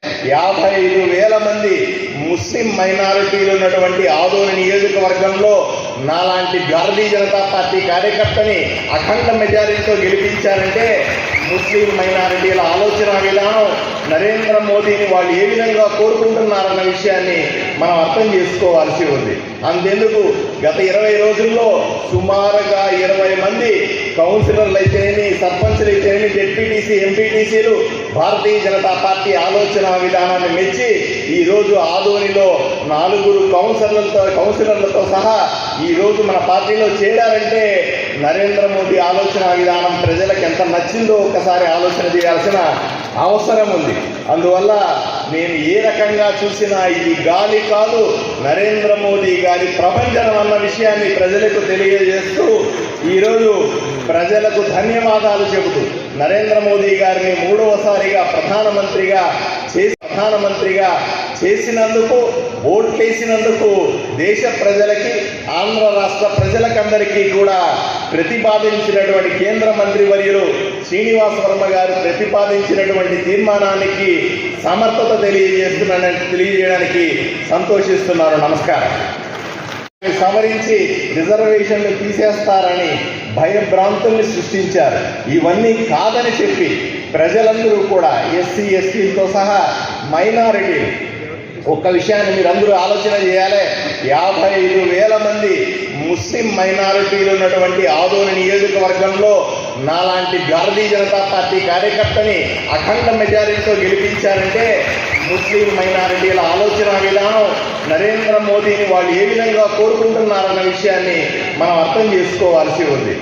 55,000 మంది ముస్లిం మైనారిటీలు ఉన్నటువంటి ఆదోని నియోజకవర్గంలో నాలాంటి భారతీయ జనతా పార్టీ కార్యకర్తని అఖండ మెజారిటీతో గెలిపించారంటే ముస్లిం మైనారిటీల ఆలోచన విధానం, నరేంద్ర మోదీని వాళ్ళు ఏ విధంగా కోరుకుంటున్నారన్న విషయాన్ని మనం అర్థం చేసుకోవాల్సి ఉంది. అంతెందుకు గత 20 రోజుల్లో సుమారుగా 20 మంది కౌన్సిలర్లు అయితేనేమి, సర్పంచ్లు అయితేనేమి, జెడ్పీటీసీ, ఎంపీటీసీలు భారతీయ జనతా పార్టీ ఆలోచన విధానాన్ని మెచ్చి ఈరోజు ఆదోనిలో 4 కౌన్సిలర్లతో సహా ఈరోజు మన పార్టీలో చేరారంటే నరేంద్ర మోదీ ఆలోచన విధానం ప్రజలకు ఎంత నచ్చిందో ఒకసారి ఆలోచన చేయాల్సిన అవసరం ఉంది. అందువల్ల నేను ఏ రకంగా చూసినా ఇది గాలి కాదు, నరేంద్ర మోదీ గారి ప్రభంజనం అన్న విషయాన్ని ప్రజలకు తెలియజేస్తూ ఈరోజు ప్రజలకు ధన్యవాదాలు చెబుతూ నరేంద్ర మోదీ గారిని 3వసారిగా ప్రధానమంత్రిగా చేసినందుకు, ఓట్లేసినందుకు దేశ ప్రజలకి, ఆంధ్ర రాష్ట్ర ప్రజలకందరికీ కూడా ప్రతిపాదించినటువంటి కేంద్ర మంత్రి వర్యులు శ్రీనివాస వర్మ గారు ప్రతిపాదించినటువంటి తీర్మానానికి సమర్థత తెలియజేయడానికి సంతోషిస్తున్నాను. నమస్కారం. సవరించి రిజర్వేషన్లు తీసేస్తారని భయభ్రాంతుల్ని సృష్టించారు. ఇవన్నీ కాదని చెప్పి ప్రజలందరూ కూడా ఎస్సీ, ఎస్టీలతో సహా మైనారిటీలు ఒక్క విషయాన్ని మీరందరూ ఆలోచన చేయాలి. 55,000 మంది ముస్లిం మైనారిటీలు ఉన్నటువంటి ఆదోని నియోజకవర్గంలో నాలాంటి భారతీయ జనతా పార్టీ కార్యకర్తని అఖండ మెజారిటీతో గెలిపించారంటే ముస్లిం మైనారిటీల ఆలోచన విధానం, నరేంద్ర మోదీని వాళ్ళు ఏ విధంగా కోరుకుంటున్నారన్న విషయాన్ని మనం అర్థం చేసుకోవాల్సి ఉంది.